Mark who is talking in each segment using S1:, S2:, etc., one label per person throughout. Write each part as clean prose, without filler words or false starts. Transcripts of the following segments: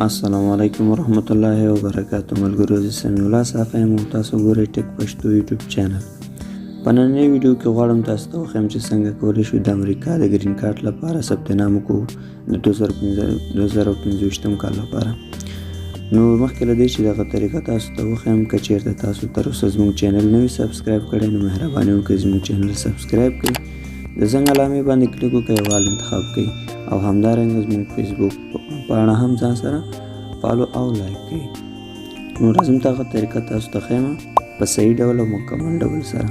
S1: السلام علیکم ورحمت الله وبرکاتو. ملګرو، زه سمیع الله صافی یم او تاسو ګورئ ټیک پښتو یوټیوب چینل. په نننۍ ویډیو کې غواړم تاسو ته وښیم چې څنګه کولی شو د امریکا د ګرین کارت لپاره ثبت نام وکړو د 2025 کال لپاره. نو مخکې له دې چې دغه طریقه تاسو ته وښیم، که چیرته تاسو تر اوسه زموږ چینل نه وي سبسکرایب کړی، نو مهرباني وکړئ زموږ چینل سبسکرایب کړئ، د زنګ علامې باندې کلیک وکړئ او حال انتخاب کړئ، او همدارنګه زموږ فیسبوک پاڼه هم ځان سره فالو او لایک کړئ. نو راځم دغه طریقه تاسو ته ښیم په صحیح ډول او مکمل ډول سره.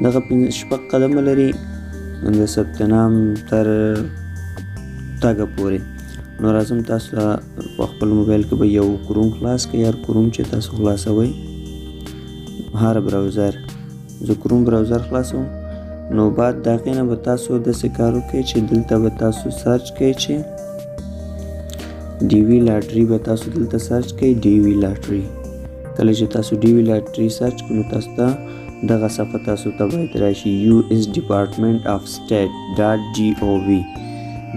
S1: دغه 5 قدمه لري د ثبت نام تر تګه پورې. نو راځم تاسو ته په خپل موبایل کې به یو کروم خلاص کړئ، هر کروم چې تاسو خلاصوئ، هر براوزر، زه کروم براوزر خلاصوم. نو بعد د هغې نه به تاسو داسې کار وکړئ چې دلته به تاسو سرچ کړئ چې ډي وي لاټري به تاسو دلته سرچ کړئ. ډي وي لاټري کله چې تاسو ډي وي لاټري سرچ کړئ، نو تاسو ته دغه صفحه تاسو ته باید راشي US Department of State.gov.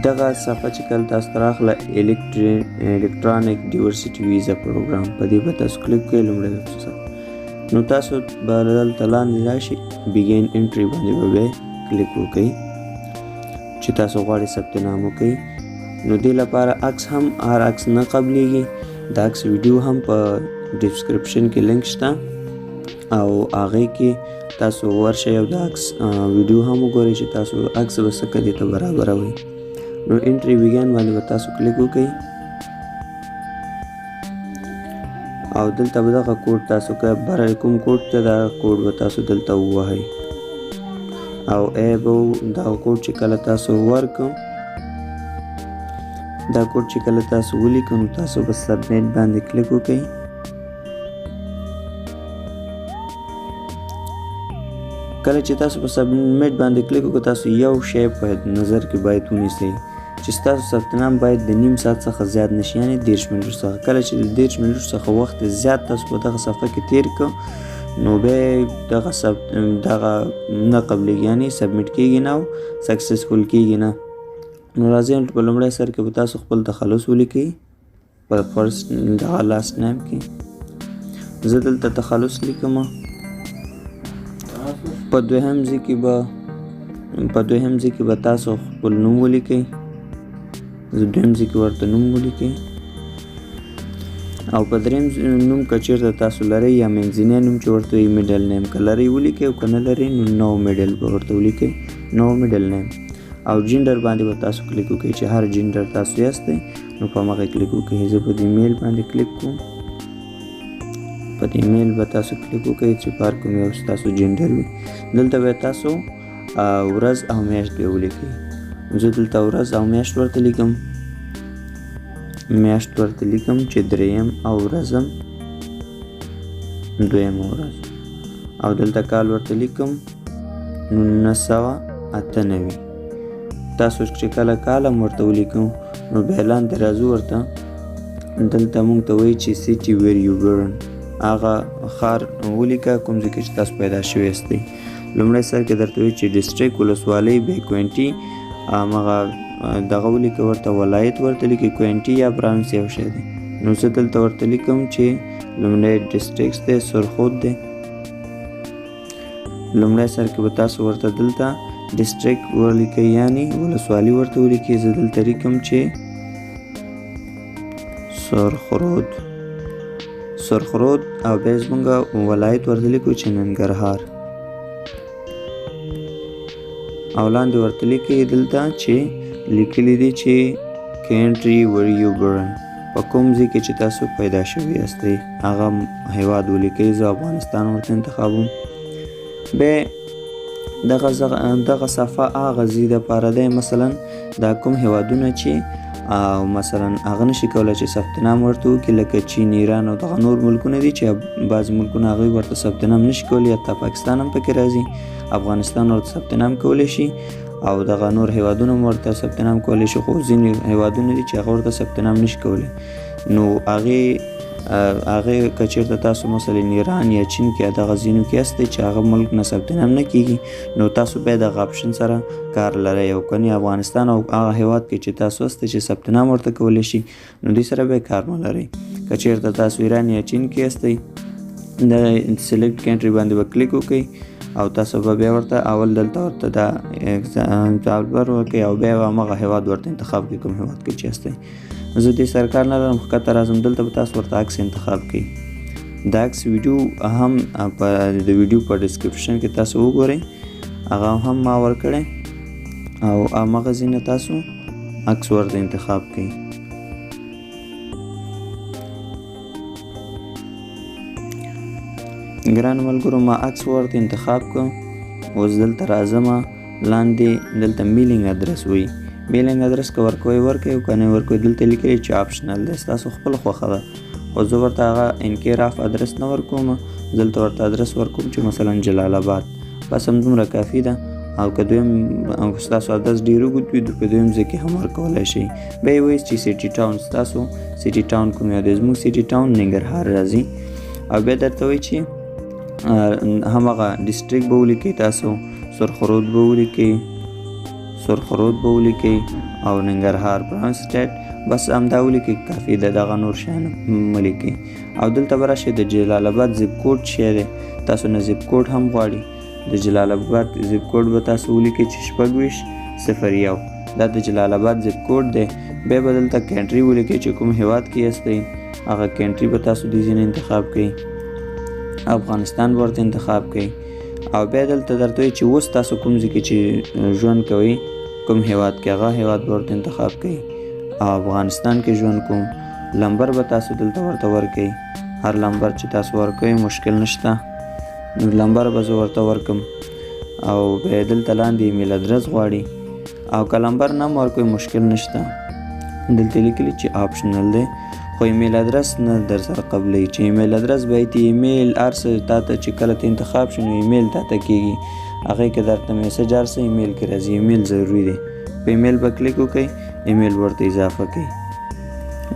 S1: دغه صفحه چې کله تاسو ته راغله الکترونیک ډایورسټي ویزا پروګرام، په دې به تاسو کلیک کړئ. لومړی نو تاسو به دلته لاندې راشي بیګین انټري باندې به کلیک وکړئ چې تاسو غواړئ ثبت نام وکړئ. نو دې لپاره عکس هم هر عکس نه قبلیږي، د عکس ویډیو هم په ډسکرپشن کې لینک شته او هغې کې تاسو ورشئ او د عکس ویډیو هم وګورئ چې تاسو عکس به څه دې ته برابروئ. نو انټري بیګین باندې به تاسو کلیک وکړئ او دلته به دغه کوډ تاسو که برای کوم کوډ ته دغه کوډ به تاسو دلته ووهئ او به دغه کوډ چې کله تاسو ورکړو، دا کوډ چې کله تاسو ولیکئ، نو تاسو به سبمیټ باندې کلیک وکړئ. کله چې تاسو په سبمیټ باندې کلیک وکړئ، تاسو یو شی په نظر کې باید ونیسئ چې ستاسو ثبت نام باید د نیم ساعت څخه زیات نشي، یعنې 30 منټو څخه. کله چې د 30 منټو څخه وخت زیات تاسو په دغه صفحه کې تیر کړو، نو بیا دغه نه قبلیږي، یعنې سبمیټ کیږي نه او سکسسفول کیږي نه. نو راځئ په لومړی سر کې به تاسو خپل تخلص ولیکئ په فرست دغه لاست نیم کې. زه دلته تخلص لیکم. په دویم ځای کې به تاسو خپل نوم ولیکئ. زه دویم ځای کې ورته نوم ولیکئ او په دریم نوم که چېرته تاسو لرئ یا منځنی نوم چې ورته وایي میډل نیم، که لرئ ولیکئ او که نه لرئ نو نو میډل به ورته ولیکئ، نو میډل نیم. او جینډر باندې به تاسو کلیک وکړئ چې هر جینډر تاسو یاستئ، نو په هغه کلیک وکړئ. زه په دې میل باندې کلیک کوم، په دې میل به تاسو کلیک وکړئ چې په هر کوم یو ستاسو جینډر وي. دلته به تاسو ورځ او میاشت به ولیکئ. زه دلته ورځ او میاشت ورته لیکم، چې 3 او ورځم 2 ورځ، او دلته کال ورته لیکم 1998. تاسو چې کله کالم ورته ولیکم، نو بیا لاندې راځو ورته دلته مونږ ته وایي چې سیټي ویر یو برن، هغه ښار ولیکه کوم ځای کې چې تاسو پیدا شوي یاستئ. لومړی سر کې درته وایي چې ډسټریکټ ولسوالۍ بې کوینټي، همغه دغه ولیکه ورته ولایت ورته لیکئ، کوینټي یا برانس یو شی دی. نو زه دلته ورته لیکم چې لومړی ډسټریکټ دی سرخود دی. لومړی سر کې به تاسو ورته دلته ډسټریکټ ولیکئ، یعنی ولسوالي ورته ولیکئ. زه دلته لیکم چې سرخرود او بیا زمونږ ولایت ورته لیکو چې ننګرهار، او لاندې ورته لیکئ دلته چې لیکلی دی چې کنټري ویر یو برن، په کوم ځای کې چې تاسو پیدا شوي یاستئ هغه هیواد ولیکئ. زه افغانستان ورته انتخابوم. بیا دغه صفحه هغه ځای دپاره دی، مثلا دا کوم هیوادونه چې مثلا هغه نشي کولی چې ثبت نام ورته وکړي، لکه چین، ایران او دغه نور ملکونه دي چې بعضې ملکونه هغوی ورته ثبت نام نشي کولی، حتی پاکستان هم پکې راځي، افغانستان ورته ثبت نام کولی شي او دغه نور هیوادونه هم ورته ثبت نام کولی شي، خو ځینې هیوادونه دي چې هغه ورته ثبت نام نشي کولی. نو هغې هغه که چېرته تاسو مثلا ایران یا چین کې دغه ځینو کې هستئ چې هغه ملک نه ثبت نام نه کیږي نو تاسو باید دغه آپشن سره کار لرئ او کني افغانستان او هغه هیواد کې چې تاسو هستئ چې ثبت نام ورته کولی شي نو دوی سره به کار نه لرئ. که چېرته تاسو ایران یا چین کې هستئ د سلیکټ کنټري باندې به کلیک وکړئ او تاسو به بیا ورته اول دلته ورته دا اکزامپل ورکړئ او بیا به همغه هیواد ورته انتخاب کړئ کوم هیواد کې چې هستئ. زه دې سره کار نه لرم ښکته راځم دلته به تاسو ورته عکس انتخاب کړئ. دا عکس ویډیو هم په د ویډیو په ډسکرپشن کې تاسو وګورئ هغه هم ما ورکړی او همغه ځای نه تاسو عکس ورته انتخاب کړئ. ګران ملګرو ما عکس ورته انتخاب کړ. اوس دلته راځم لاندې دلته میلینګ ادرس وي میلینګ ادرس که ورکوئ ورکوئ او که نه ورکوئ دلته لیکلی چې آپشنل دی ستاسو خپل خوښه ده خو زه ورته هغه انکیراف ادرس نه ورکوم دلته ورته ادرس ورکوم چې مثلا جلال آباد بس همدومره کافي ده او که دویم ستاسو ادرس ډېر اوږد وي په دویم ځای کې هم ورکولی شئ. بیا یې وایي چې سیټي ټاون ستاسو سیټي ټاون کوم یو دی زموږ سیټي ټاون ننګرهار راځي او بیا درته وایي چې همغه ډسټریکټ به ولیکئ تاسو سرخرود به ولیکئ سرخرود به ولیکئ او ننګرهار بران سټیټ بس همدا ولیکئ کافي ده دغه نور شیان مه لیکئ او دلته به راشئ د جلال آباد زیپ کوډ شی دی تاسو نه زیپ کوډ هم غواړي د جلال آباد زیپ کوډ به تاسو ولیکئ چې 2601 دا د جلال آباد زیپ کوډ دی. بیا به دلته کنټري ولیکئ چې کوم هیواد کې هستئ هغه کنټري به تاسو دې ځای نه انتخاب کړئ افغانستان به ورته انتخاب کړئ او بیا دلته درته وایي چې اوس تاسو کوم ځای کې چې ژوند کوئ کوم هیواد کې هغه هیواد به ورته انتخاب کړئ او افغانستان کې ژوند کوم لمبر به تاسو دلته ورته ورکئ هر لمبر چې تاسو ورکوئ مشکل نشته نو لمبر به زه ورته ورکم او بیا دلته لاندې ایمیل ادرس غواړي او که لمبر نه هم ورکوئ مشکل نشته دلته لیکلي چې آپشنل دی خو ایمیل ادرس نه در سره قبلی چې ایمیل ادرس باید ایمیل هر څه تا ته چې کله ته انتخاب شي نو ایمیل تا ته کېږي هغې کې درته میسج هر څه ایمیل کې راځي ایمیل ضروري دی په ایمیل به کلیک وکړئ ایمیل ورته اضافه کړئ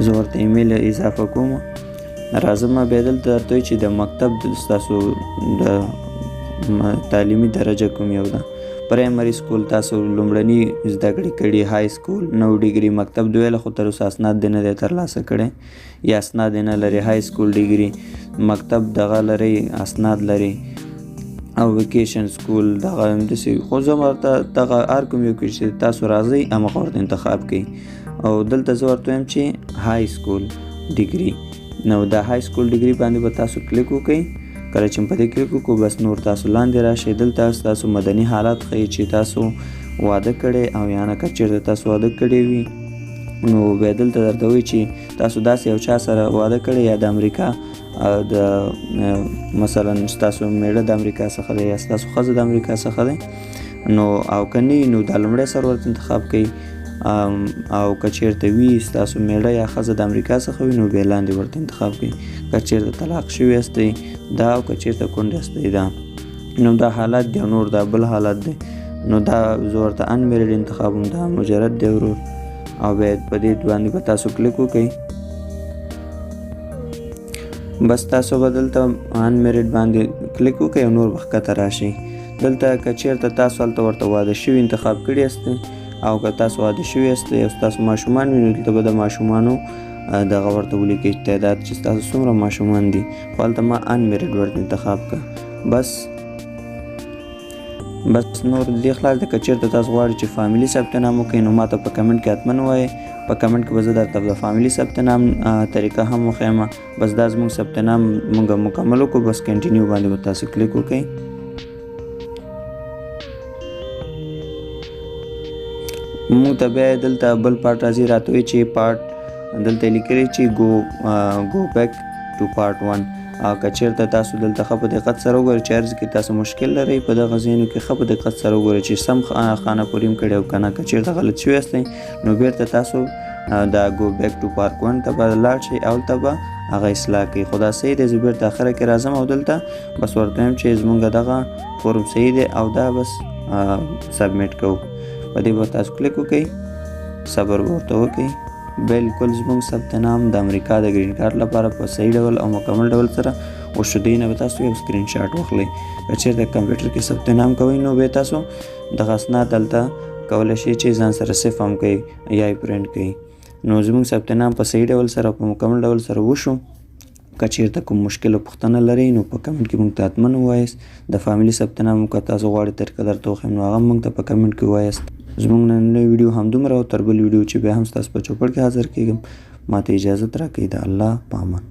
S1: زه ورته ایمیل اضافه کوم راځم بیا دلته درته وایي چې د مکتب ستاسو د تعلیمي درجه کوم یو ده پرایمري سکول تاسو لومړني زده کړې کړي های سکول 9 ډیګري مکتب دویله خو تر اوسه اسناد دې نه دی ترلاسه کړی یا اسناد یې نه لري های سکول ډیګري مکتب دغه لري اسناد لري او ویکیشن سکول دغه همداسې خو زه ورته دغه هر کوم یو کې چې تاسو راځئ همغه ورته انتخاب کړئ او دلته زه ورته وایم چې های سکول ډیګري نو د های سکول ډیګري باندې به تاسو کلیک وکړئ کله چې په دې کلیک وکړو بس نور تاسو لاندې راشئ دلته تاسو مدني حالات ښیي چې تاسو واده کړی او یا نه که چېرته تاسو واده کړی وي نو بیا دلته درته وایي چې تاسو داسې یو چا سره واده کړی یا د امریکا د مثلا ستاسو میړه د امریکا څخه دی یا ستاسو ښځه د امریکا څخه دی نو او که نه نو د لومړی سر ورته انتخاب کوئ او که چېرته وي ستاسو میړه یا ښځه د امریکا څخه وي نو بیا لاندې ورته انتخاب کړئ که چېرته طلاق شوي هستئ دا او که چېرته کونډې هستئ دا نو دا حالت دی او نور دا بل حالت دی نو دا زه ورته انمیرډ انتخابوم دا مجرد دی ورور او بیا په دې باندې به تاسو کلیک وکړئ بس تاسو به دلته انمیرډ باندې کلیک وکړئ او نور به ښکته راشئ دلته که چېرته تاسو هلته ورته واده شوي انتخاب کړي هستئ او که تاسو واده شوي هستئ او ستاسو ماشومان وي نو دلته به د ماشومانو دغه ورته ولیکئ تعداد چې ستاسو څومره ماشومان دي خو هلته ما انمیرډ ورته انتخاب کړه بس نور دې خلاص دی که چېرته تاسو غواړئ چې فامیلي ثبت نام وکړئ نو ما ته په کمنټ کې حتما ووایئ په کمنټ کې به زه درته د فامیلي ثبت نام طریقه هم وښیم بس دا زموږ ثبت نام موږ مکمل وکړو بس کنټینیو باندې به تاسو کلیک وکړئ موږ ته بیا دلته بل پارټ راځي راته وایي چې پارټ دلته لیکلی چې گو بیک ټو پارټ 1 او که چېرته تاسو دلته ښه په دقت سره وګورئ چې هر ځای کې تاسو مشکل لرئ په دغه ځایونو کې ښه په دقت سره وګورئ چې سم خانه پوري هم کړی او که نه که چېرته غلط شوي هستئ نو بیرته تاسو دا گو بیک ټو پارټ 1 ته به لاړ شئ او هلته به هغه اصلاح کوي خو دا صحیح دی زه بیرته اخره کې راځم او دلته بس ورته وایم چې زموږ دغه فورم صحیح دی او دا بس سبمیټ کوو په دې به تاسو کلیک وکړئ صبر به ورته وکړئ بالکل زموږ ثبت نام د امریکا د ګرین کارت لپاره په صحیح ډول او مکمل ډول سره وشو. دې نه به تاسو یو سکرین شاټ واخلئ. که چېرته کمپیوټر کې ثبت نام کوئ نو بیا تاسو دغه اسناد دلته کولی شئ چې ځان سره سیف هم کوئ یا یې پرنټ کړئ. نو زموږ ثبت نام په صحیح ډول سره په مکمل ډول سره وشو. که چېرته کوم مشکل او پوښتنه لرئ نو په کمنټ کې موږ ته حتماً ووایاست. د فامیلي ثبت نام که تاسو غواړئ طریقه درته وښیم نو هغه موږ ته په کمنټ کې ووایاست. زموږ نننۍ ویډیو همدومره او تر بل ویډیو چې بیا هم ستاسو په چوپړ کې حاضر کېږم. ماته اجازت راکړئ. د الله په امان.